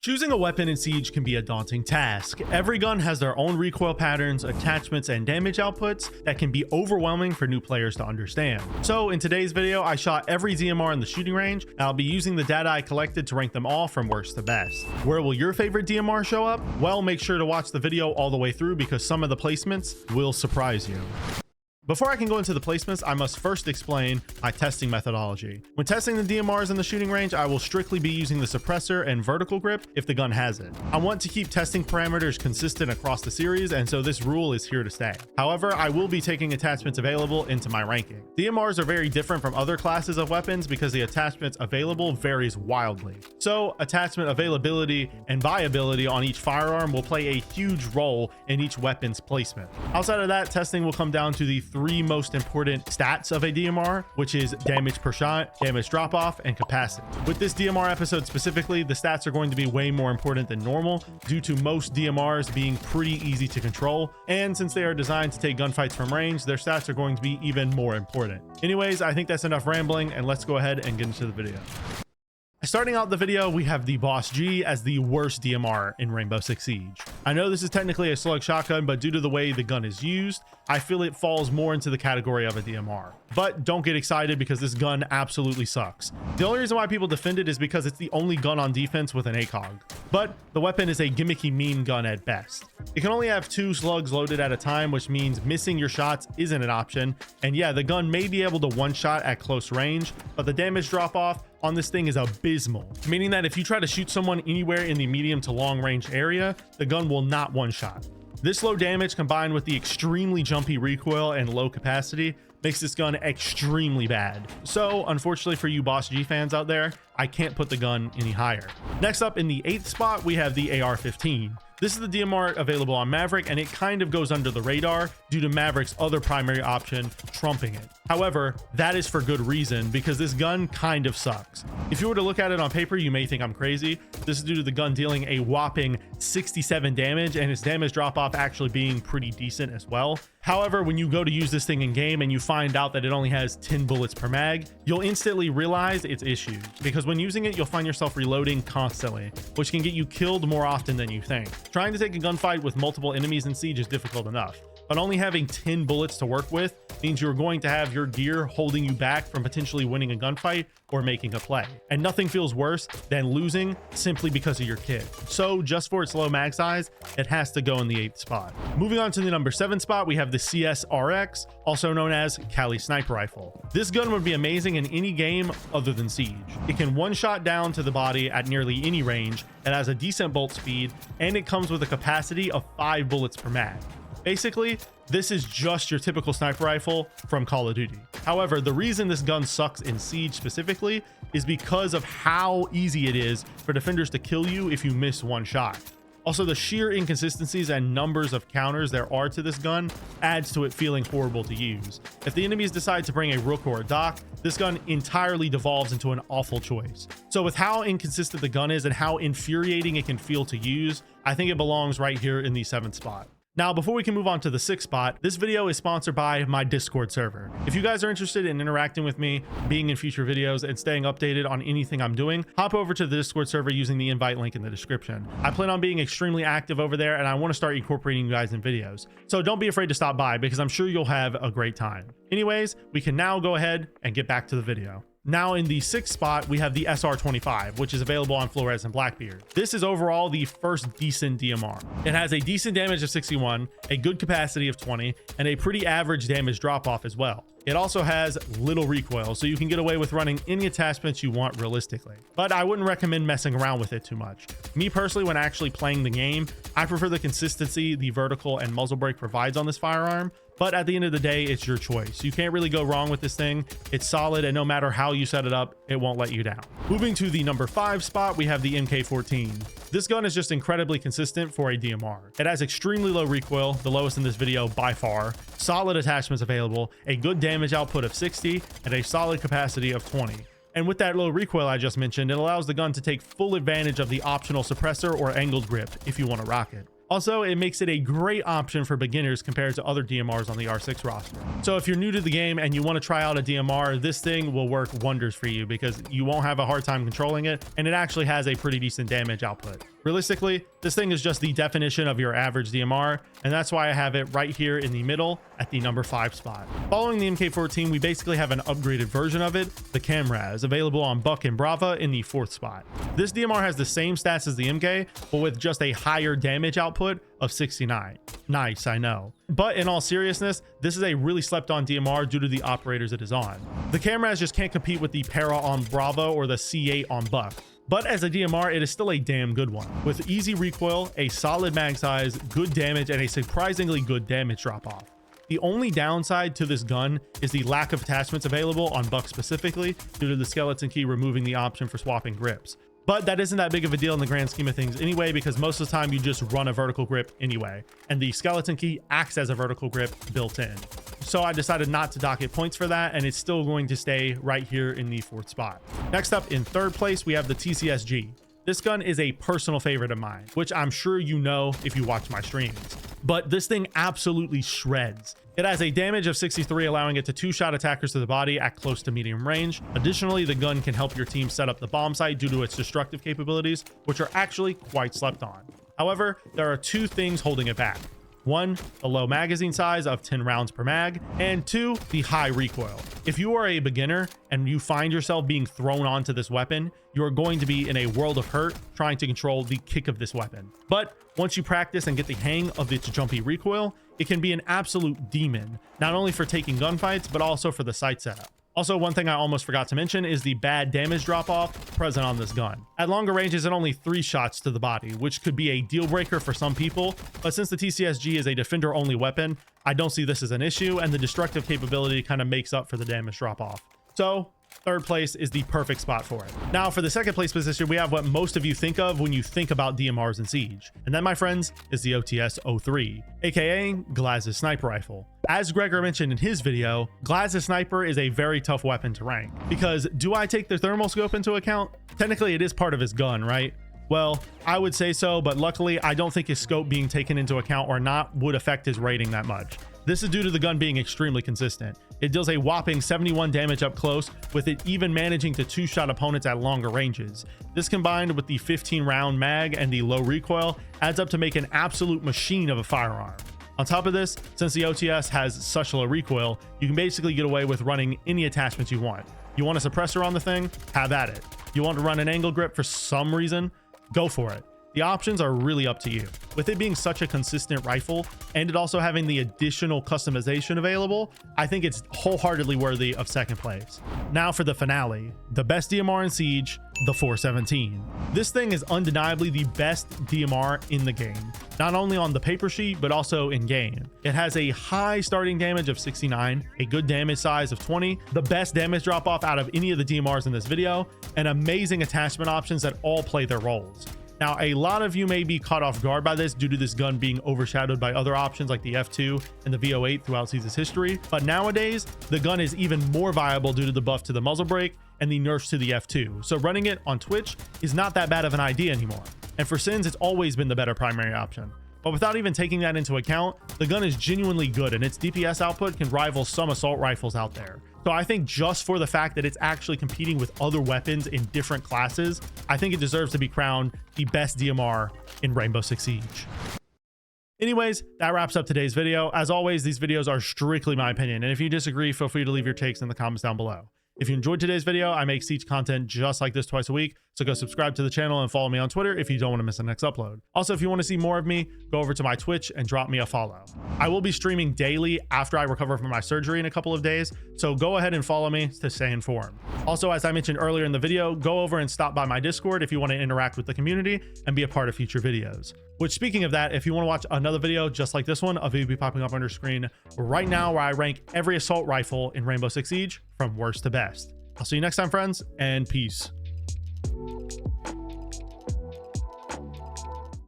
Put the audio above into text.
Choosing a weapon in Siege can be a daunting task. Every gun has their own recoil patterns, attachments, and damage outputs that can be overwhelming for new players to understand. So in today's video, I shot every DMR in the shooting range, and I'll be using the data I collected to rank them all from worst to best. Where will your favorite DMR show up? Well, make sure to watch the video all the way through because some of the placements will surprise you. Before I can go into the placements, I must first explain my testing methodology. When testing the DMRs in the shooting range, I will strictly be using the suppressor and vertical grip if the gun has it. I want to keep testing parameters consistent across the series, and so this rule is here to stay. However, I will be taking attachments available into my ranking. DMRs are very different from other classes of weapons because the attachments available varies wildly. So attachment availability and viability on each firearm will play a huge role in each weapon's placement. Outside of that, testing will come down to the three most important stats of a DMR, which is damage per shot, damage drop off, and capacity. With this DMR episode specifically, the stats are going to be way more important than normal due to most DMRs being pretty easy to control, and since they are designed to take gunfights from range, their stats are going to be even more important. Anyways, I think that's enough rambling, and let's go ahead and get into the video. Starting out the video, we have the Boss G as the worst DMR in Rainbow Six Siege. I know this is technically a slug shotgun, but due to the way the gun is used, I feel it falls more into the category of a DMR. But don't get excited because this gun absolutely sucks. The only reason why people defend it is because it's the only gun on defense with an ACOG. But the weapon is a gimmicky meme gun at best. It can only have 2 slugs loaded at a time, which means missing your shots isn't an option. And yeah, the gun may be able to one-shot at close range, but the damage drop-off on this thing is abysmal, meaning that if you try to shoot someone anywhere in the medium to long range area, the gun will not one-shot. This low damage combined with the extremely jumpy recoil and low capacity makes this gun extremely bad. So unfortunately for you Boss G fans out there, I can't put the gun any higher. Next up in the 8th spot, we have the AR-15. This is the DMR available on Maverick, and it kind of goes under the radar due to Maverick's other primary option trumping it. However, that is for good reason because this gun kind of sucks. If you were to look at it on paper, you may think I'm crazy. This is due to the gun dealing a whopping 67 damage and its damage drop off actually being pretty decent as well. However, when you go to use this thing in game and you find out that it only has 10 bullets per mag, you'll instantly realize its issues because when using it, you'll find yourself reloading constantly, which can get you killed more often than you think. Trying to take a gunfight with multiple enemies in Siege is difficult enough, but only having 10 bullets to work with means you're going to have your gear holding you back from potentially winning a gunfight or making a play. And nothing feels worse than losing simply because of your kit. So just for its low mag size, it has to go in the 8th spot. Moving on to the number 7 spot, we have the CSRX, also known as Cali Sniper Rifle. This gun would be amazing in any game other than Siege. It can one-shot down to the body at nearly any range, it has a decent bolt speed, and it comes with a capacity of 5 bullets per mag. Basically, this is just your typical sniper rifle from Call of Duty. However, the reason this gun sucks in Siege specifically is because of how easy it is for defenders to kill you if you miss one shot. Also, the sheer inconsistencies and numbers of counters there are to this gun adds to it feeling horrible to use. If the enemies decide to bring a Rook or a Doc, this gun entirely devolves into an awful choice. So with how inconsistent the gun is and how infuriating it can feel to use, I think it belongs right here in the 7th spot. Now, before we can move on to the 6th spot, this video is sponsored by my Discord server. If you guys are interested in interacting with me, being in future videos, and staying updated on anything I'm doing, hop over to the Discord server using the invite link in the description. I plan on being extremely active over there, and I want to start incorporating you guys in videos. So don't be afraid to stop by because I'm sure you'll have a great time. Anyways, we can now go ahead and get back to the video. Now in the 6th spot, we have the SR25, which is available on Flores and Blackbeard. This is overall the first decent DMR. It has a decent damage of 61, a good capacity of 20, and a pretty average damage drop off as well. It also has little recoil, so you can get away with running any attachments you want realistically. But I wouldn't recommend messing around with it too much. Me personally, when actually playing the game, I prefer the consistency the vertical and muzzle brake provides on this firearm. But at the end of the day, it's your choice. You can't really go wrong with this thing. It's solid, and no matter how you set it up, it won't let you down. Moving to the number 5 spot, we have the MK14. This gun is just incredibly consistent for a DMR. It has extremely low recoil, the lowest in this video by far, solid attachments available, a good damage output of 60, and a solid capacity of 20. And with that low recoil I just mentioned, it allows the gun to take full advantage of the optional suppressor or angled grip if you want to rock it. Also, it makes it a great option for beginners compared to other DMRs on the R6 roster. So if you're new to the game and you want to try out a DMR, this thing will work wonders for you because you won't have a hard time controlling it, and it actually has a pretty decent damage output. Realistically, this thing is just the definition of your average DMR, and that's why I have it right here in the middle at the number 5 spot. Following the MK14, we basically have an upgraded version of it, the Camraz, available on Buck and Brava in the 4th spot. This DMR has the same stats as the MK, but with just a higher damage output of 69. Nice, I know. But in all seriousness, this is a really slept on DMR due to the operators it is on. The Camraz just can't compete with the Para on Bravo or the C8 on Buck. But as a DMR, it is still a damn good one. With easy recoil, a solid mag size, good damage, and a surprisingly good damage drop-off. The only downside to this gun is the lack of attachments available on Buck specifically due to the skeleton key removing the option for swapping grips. But that isn't that big of a deal in the grand scheme of things anyway, because most of the time you just run a vertical grip anyway, and the skeleton key acts as a vertical grip built in. So I decided not to docket points for that, and it's still going to stay right here in the 4th spot. Next up in 3rd place, we have the TCSG. This gun is a personal favorite of mine, which I'm sure you know if you watch my streams. But this thing absolutely shreds. It has a damage of 63, allowing it to 2-shot attackers to the body at close to medium range. Additionally, the gun can help your team set up the bomb site due to its destructive capabilities, which are actually quite slept on. However, there are 2 things holding it back. 1, the low magazine size of 10 rounds per mag, and 2, the high recoil. If you are a beginner and you find yourself being thrown onto this weapon, you are going to be in a world of hurt trying to control the kick of this weapon. But once you practice and get the hang of its jumpy recoil, it can be an absolute demon, not only for taking gunfights, but also for the sight setup. Also, one thing I almost forgot to mention is the bad damage drop-off present on this gun. At longer ranges, it only 3 shots to the body, which could be a deal breaker for some people, but since the TCSG is a defender-only weapon, I don't see this as an issue, and the destructive capability kind of makes up for the damage drop-off. So, 3rd place is the perfect spot for it. Now, for the 2nd place position, we have what most of you think of when you think about DMRs in Siege. And that, my friends, is the OTS-03, aka Glaz's sniper rifle. As Gregor mentioned in his video, Glaz's sniper is a very tough weapon to rank. Because do I take the thermal scope into account? Technically, it is part of his gun, right? Well, I would say so, but luckily, I don't think his scope being taken into account or not would affect his rating that much. This is due to the gun being extremely consistent. It deals a whopping 71 damage up close, with it even managing to 2-shot opponents at longer ranges. This combined with the 15-round mag and the low recoil adds up to make an absolute machine of a firearm. On top of this, since the OTS has such low recoil, you can basically get away with running any attachments you want. You want a suppressor on the thing? Have at it. You want to run an angle grip for some reason? Go for it. The options are really up to you. With it being such a consistent rifle and it also having the additional customization available, I think it's wholeheartedly worthy of 2nd place. Now for the finale, the best DMR in Siege, the 417. This thing is undeniably the best DMR in the game, not only on the paper sheet, but also in game. It has a high starting damage of 69, a good damage size of 20, the best damage drop off out of any of the DMRs in this video, and amazing attachment options that all play their roles. Now, a lot of you may be caught off guard by this due to this gun being overshadowed by other options like the F2 and the V08 throughout Siege's history, but nowadays, the gun is even more viable due to the buff to the muzzle brake and the nerfs to the F2, so running it on Twitch is not that bad of an idea anymore. And for Sins, it's always been the better primary option. But without even taking that into account, the gun is genuinely good and its DPS output can rival some assault rifles out there. So I think just for the fact that it's actually competing with other weapons in different classes, I think it deserves to be crowned the best DMR in Rainbow Six Siege. Anyways, that wraps up today's video. As always, these videos are strictly my opinion, and if you disagree, feel free to leave your takes in the comments down below. If you enjoyed today's video, I make Siege content just like this twice a week, so go subscribe to the channel and follow me on Twitter if you don't want to miss the next upload. Also, if you want to see more of me, go over to my Twitch and drop me a follow. I will be streaming daily after I recover from my surgery in a couple of days, so go ahead and follow me to stay informed. Also, as I mentioned earlier in the video, go over and stop by my Discord if you want to interact with the community and be a part of future videos. Which, speaking of that, if you want to watch another video just like this one, a video will be popping up on your screen right now where I rank every assault rifle in Rainbow Six Siege from worst to best. I'll see you next time, friends, and peace.